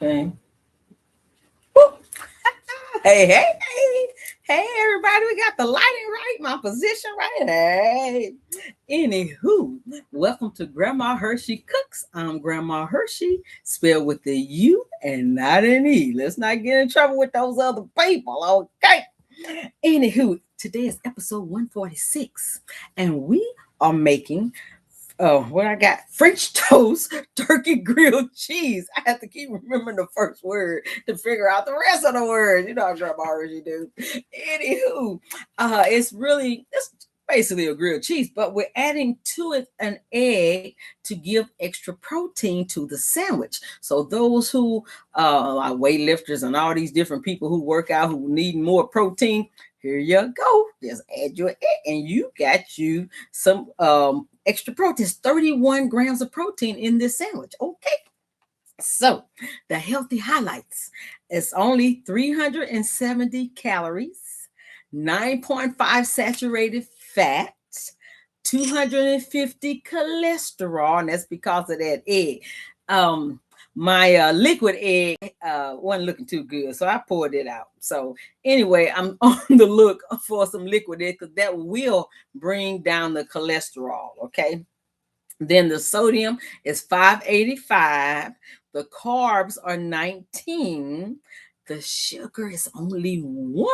Okay. Woo. Hey, everybody. We got the lighting right, my position right. Hey. Anywho, welcome to Grandma Hershey Cooks. I'm Grandma Hershey, spelled with the U and not an E. Let's not get in trouble with those other people, okay? Anywho, today is episode 146, and we are making what I got French toast, turkey grilled cheese. I have to keep remembering the first word to figure out the rest of the words. You know how grandma already do. Anywho, it's basically a grilled cheese, but we're adding to it an egg to give extra protein to the sandwich. So those who are weightlifters and all these different people who work out who need more protein, here you go. Just add your egg, and you got you some extra protein. 31 grams of protein in this sandwich. Okay. So the healthy highlights. It's only 370 calories, 9.5 saturated fat, 250 cholesterol, and that's because of that egg. My liquid egg wasn't looking too good, so I poured it out. So anyway, I'm on the look for some liquid egg because that will bring down the cholesterol. Okay. Then the sodium is 585. The carbs are 19. The sugar is only 1.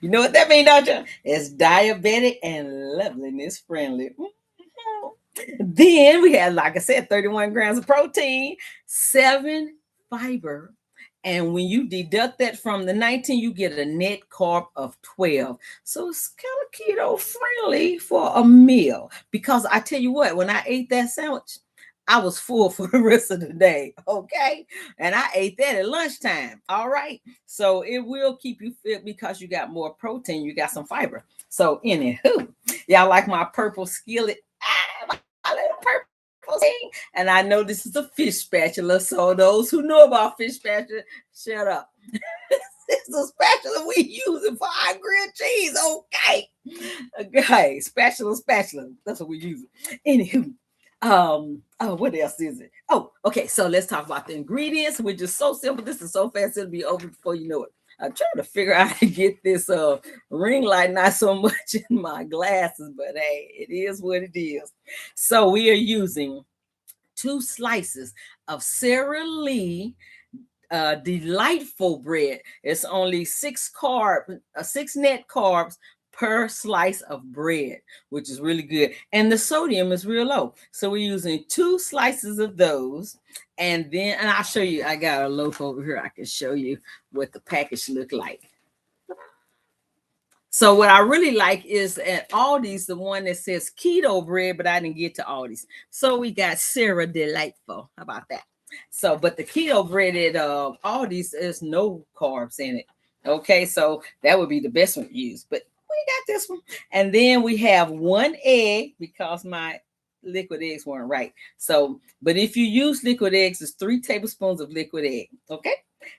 You know what that means, don't you? It's diabetic and loveliness friendly. Then we have, like I said, 31 grams of protein, 7 fiber. And when you deduct that from the 19, you get a net carb of 12. So it's kind of keto friendly for a meal. Because I tell you what, when I ate that sandwich, I was full for the rest of the day. Okay. And I ate that at lunchtime. All right. So it will keep you fit because you got more protein, you got some fiber. So, anywho, y'all like my purple skillet? My little purple thing. And I know this is a fish spatula. So, those who know about fish spatula, shut up. It's a spatula we using for our grilled cheese. Okay. Okay. Spatula. That's what we use. Anywho. What else is it? Oh, okay. So let's talk about the ingredients, which is so simple. This is so fast, it'll be over before you know it. I'm trying to figure out how to get this ring light not so much in my glasses, but hey, it is what it is. So we are using 2 slices of Sara Lee delightful bread. It's only 6 net carbs per slice of bread, which is really good. And the sodium is real low. So we're using 2 slices of those. And I'll show you, I got a loaf over here. I can show you what the package look like. So what I really like is at Aldi's, the one that says keto bread, but I didn't get to Aldi's. So we got Sara Delightful. How about that? So, but the keto bread at Aldi's, there's no carbs in it. Okay, so that would be the best one to use. But we got this one. And then we have 1 egg because my liquid eggs weren't right. So, but if you use liquid eggs, it's 3 tablespoons of liquid egg. Okay.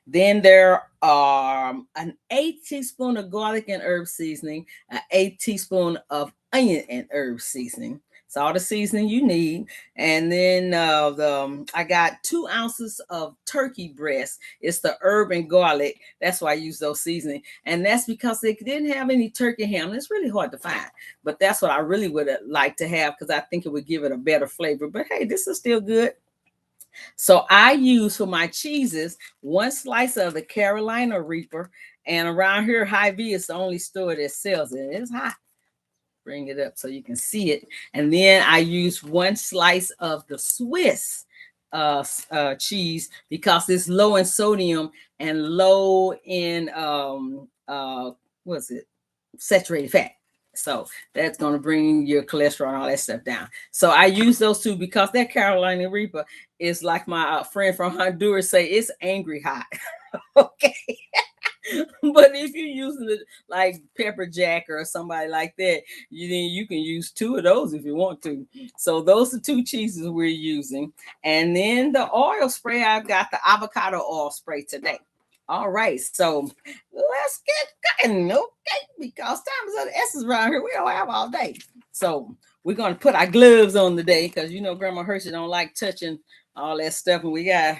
Then there are an 1/8 teaspoon of garlic and herb seasoning, an 1/8 teaspoon of onion and herb seasoning. It's all the seasoning you need. And then I got 2 ounces of turkey breast. It's the herb and garlic. That's why I use those seasoning. And that's because they didn't have any turkey ham. It's really hard to find. But that's what I really would like to have because I think it would give it a better flavor. But hey, this is still good. So I use for my cheeses 1 slice of the Carolina Reaper. And around here, Hy-Vee is the only store that sells it. It's hot. Bring it up so you can see it. And then I use 1 slice of the Swiss cheese because it's low in sodium and low in saturated fat. So that's going to bring your cholesterol and all that stuff down. So I use those 2 because that Carolina Reaper is like my friend from Honduras say, it's angry hot. Okay. But if you're using it like pepper jack or somebody like that, you can use 2 of those if you want to. So those are 2 cheeses we're using. And then the oil spray, I've got the avocado oil spray today. All right, so let's get going, okay? Because time is of the essence around here. We don't have all day. So we're going to put our gloves on today because, Grandma Hershey don't like touching all that stuff. And we got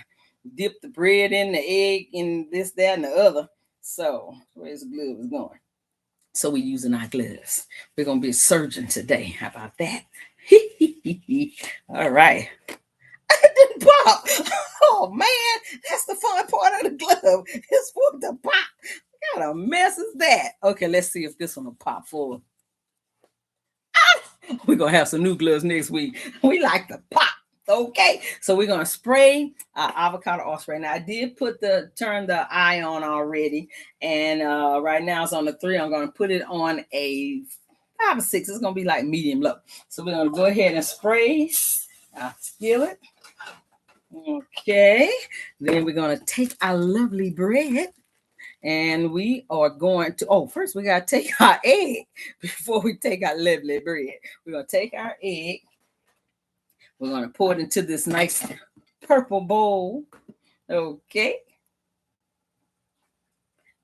dip the bread in the egg and this, that, and the other. So where's the gloves going? So we're using our gloves. We're going to be a surgeon today. How about that? All right. It didn't pop. Oh, man. That's the fun part of the glove. It's for the pop. What kind of mess is that? Okay, let's see if this one will pop forward. We're going to have some new gloves next week. We like to pop. Okay, so we're going to spray avocado oil spray. Now, I did turn the eye on already. And right now it's on the 3. I'm going to put it on a 5 or 6. It's going to be like medium low. So we're going to go ahead and spray our skillet. Okay, then we're going to take our lovely bread. And we are going to, first we got to take our egg before we take our lovely bread. We're going to take our egg. We're going to pour it into this nice purple bowl. Okay.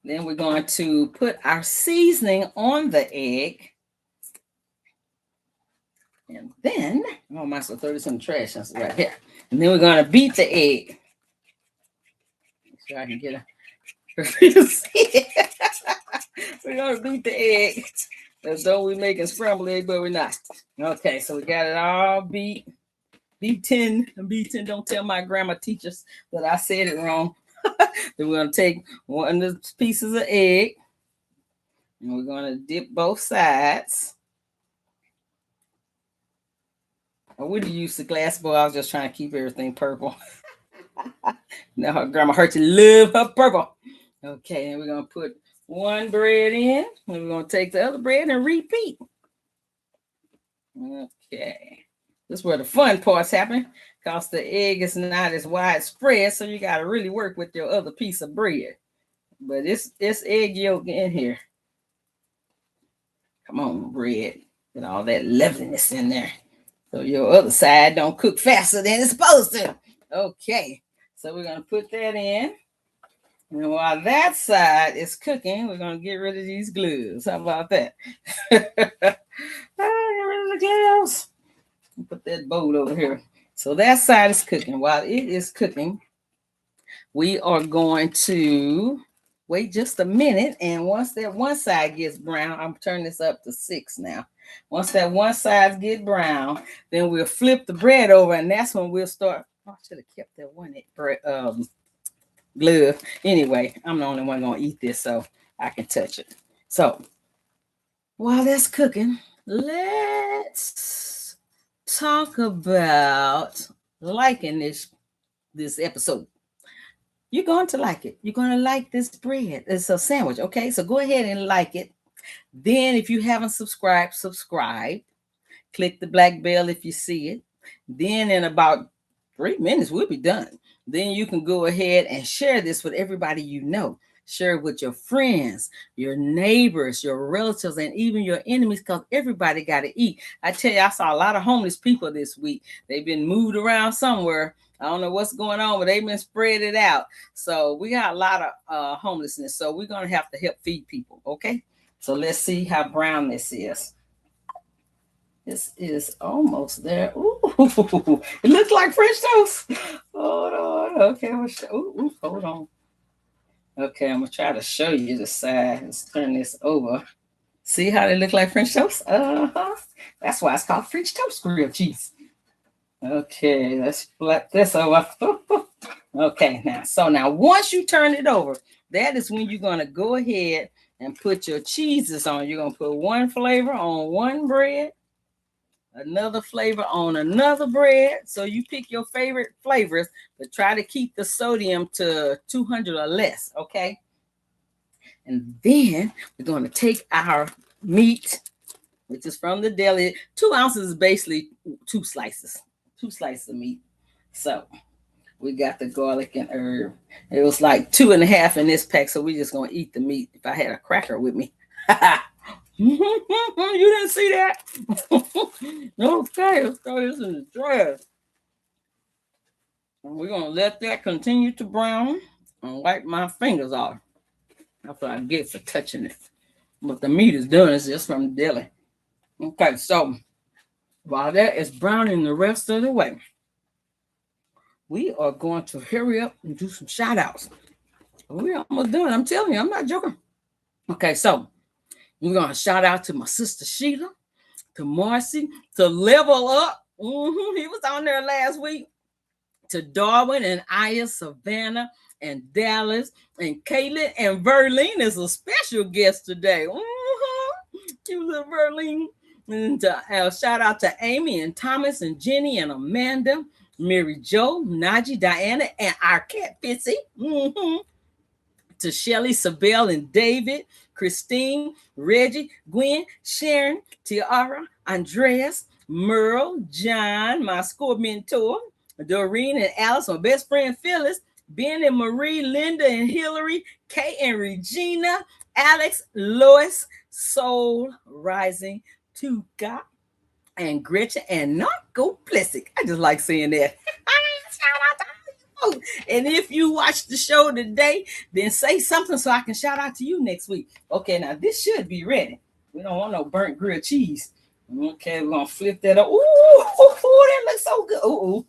Then we're going to put our seasoning on the egg. And then, I might as well throw this in the trash. That's right here. And then we're going to beat the egg. Make sure I can get it. We're going to beat the egg. As though we're making scrambled egg, but we're not. Okay, so we got it all beat. Beaten. Don't tell my grandma teachers that I said it wrong. Then we're going to take one of the pieces of egg. And we're going to dip both sides. I would have used the glass bowl. I was just trying to keep everything purple. Now her Grandmahurshey love her purple. Okay, and we're going to put one bread in. And we're going to take the other bread and repeat. Okay. This is where the fun parts happen, because the egg is not as widespread, so you got to really work with your other piece of bread. But it's egg yolk in here. Come on, bread. Get all that loveliness in there. So your other side don't cook faster than it's supposed to. Okay, so we're going to put that in. And while that side is cooking, we're going to get rid of these gloves. How about that? Get rid of the gloves. Put that bowl over here. So that side is cooking. While it is cooking, we are going to wait just a minute. And once that one side gets brown, I'm turning this up to 6 now. Once that one side gets brown, then we'll flip the bread over, and that's when we'll start. I should have kept that one glove. Anyway, I'm the only one going to eat this, so I can touch it. So while that's cooking, let's talk about liking this episode. You're going to like it. You're going to like this bread. It's a sandwich. Okay, so go ahead and like it. Then if you haven't subscribed, subscribe. Click the black bell if you see it. Then in about 3 minutes, we'll be done. Then you can go ahead and share this with everybody you know. Share it with your friends, your neighbors, your relatives, and even your enemies, because everybody got to eat. I tell you, I saw a lot of homeless people this week. They've been moved around somewhere. I don't know what's going on, but they've been spread it out. So we got a lot of homelessness. So we're going to have to help feed people, okay? So let's see how brown this is. This is almost there. Ooh, it looks like French toast. Hold on. Okay, hold on. Okay, I'm going to try to show you the side. Let's turn this over. See how they look like French toast? That's why it's called French toast grilled cheese. Okay, let's flip this over. Okay, now once you turn it over, that is when you're going to go ahead and put your cheeses on. You're going to put one flavor on one bread, another flavor on another bread. So you pick your favorite flavors, but try to keep the sodium to 200 or less, okay? And then we're going to take our meat, which is from the deli. 2 ounces is basically 2 slices of meat. So we got the garlic and herb. It was like 2.5 in this pack, so we're just going to eat the meat. If I had a cracker with me. You didn't see that? Okay, let's throw this in the trash. And we're going to let that continue to brown and wipe my fingers off. That's what I get for touching it. But the meat is done. It's just from the deli. Okay, so while that is browning the rest of the way, we are going to hurry up and do some shout outs. We're almost done. I'm telling you, I'm not joking. Okay, so we're going to shout out to my sister Sheila, to Marcy, to Level Up. He was on there last week. To Darwin and Aya, Savannah and Dallas and Caitlin, and Verlene is a special guest today. She was a Verlene. And shout out to Amy and Thomas and Jenny and Amanda, Mary Jo, Najee, Diana, and our cat Fitzy. To Shelly, Sabelle, and David, Christine, Reggie, Gwen, Sharon, Tiara, Andreas, Merle, John, my school mentor, Doreen and Alice, my best friend Phyllis, Ben and Marie, Linda and Hillary, Kay and Regina, Alex, Lois, Soul Rising, Tuka, and Gretchen, and Narco Plessic. I just like saying that. And if you watch the show today, then say something so I can shout out to you next week. Okay, now this should be ready. We don't want no burnt grilled cheese. Okay, we're going to flip that up. Ooh, that looks so good. Ooh.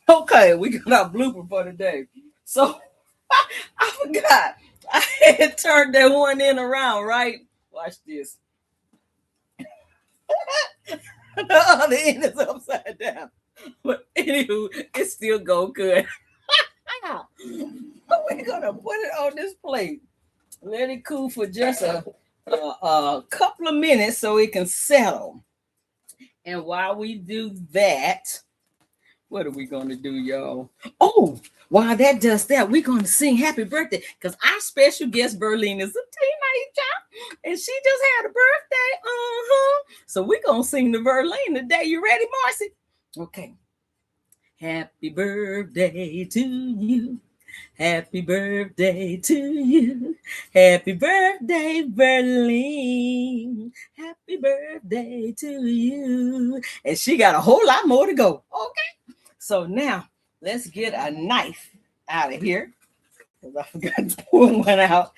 Okay, we got our blooper for today. So, I forgot. I had turned that one in around, right? Watch this. The other end is upside down. But anywho, it still go good. We're gonna put it on this plate. Let it cool for just a couple of minutes so it can settle. And while we do that, what are we gonna do, y'all? Oh, while that does that, we're gonna sing happy birthday because our special guest Verlene is a teenager and she just had a birthday. So we're gonna sing to Verlene today. You ready, Marcy? Okay. Happy birthday to you. Happy birthday to you. Happy birthday, Verlene. Happy birthday to you. And she got a whole lot more to go. Okay. So now let's get a knife out of here. Because I forgot to pull one out.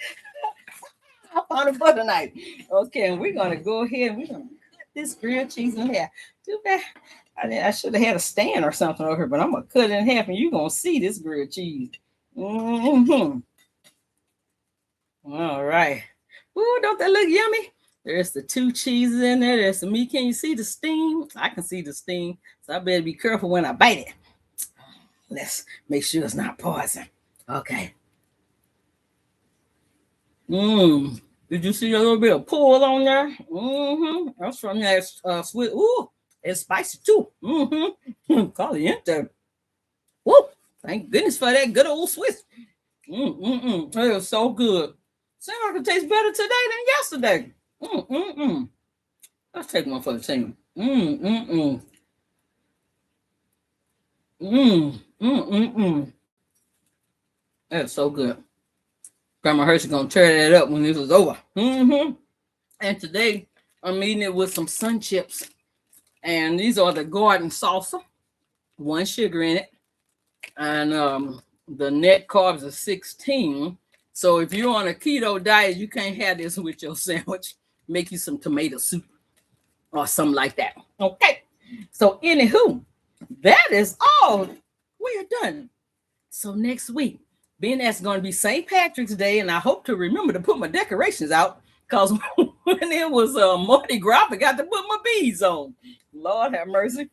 I found a butter knife. Okay, and we're gonna go ahead and we're gonna cut this grilled cheese in half. Too bad. I should have had a stand or something over here, but I'm gonna cut it in half and you're gonna see this grilled cheese. All right. Ooh, don't that look yummy? There's the two cheeses in there. There's the meat. Can you see the steam? I can see the steam, so I better be careful when I bite it. Let's make sure it's not poison. Okay. Did you see a little bit of pull on there? That's from that sweet. Ooh. It's spicy too. Caliente. Woo! Thank goodness for that good old Swiss. It was so good. Seems like it tastes better today than yesterday. Let's take one for the team. That's so good. Grandma Hershey gonna tear that up when this is over. And today I'm eating it with some sun chips. And these are the garden salsa, 1 sugar in it. And the net carbs are 16. So if you're on a keto diet, you can't have this with your sandwich. Make you some tomato soup or something like that. Okay. So anywho, that is all. We're done. So next week, being that's going to be St. Patrick's Day, and I hope to remember to put my decorations out because when it was Mardi Gras, I got to put my beads on. Lord have mercy.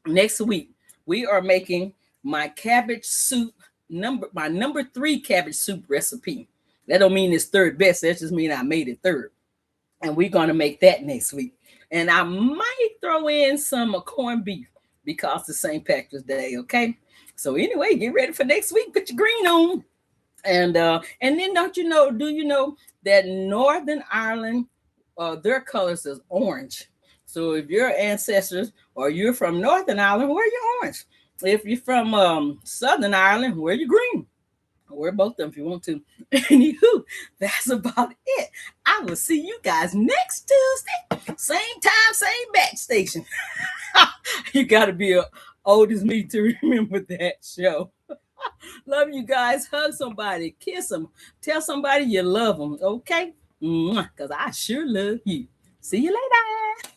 Next week, we are making my cabbage soup, my number 3 cabbage soup recipe. That don't mean it's third best. That just means I made it third. And we're going to make that next week. And I might throw in some corned beef because it's St. Patrick's Day, okay? So anyway, get ready for next week. Put your green on. And then do you know that Northern Ireland, their colors is orange. So if your ancestors or you're from Northern Ireland, wear your orange. If you're from Southern Ireland, wear your green. Wear both of them if you want to. Anywho, that's about it. I will see you guys next Tuesday. Same time, same back station. You got to be old as me to remember that show. Love you guys. Hug somebody. Kiss them. Tell somebody you love them. Okay? Because I sure love you. See you later.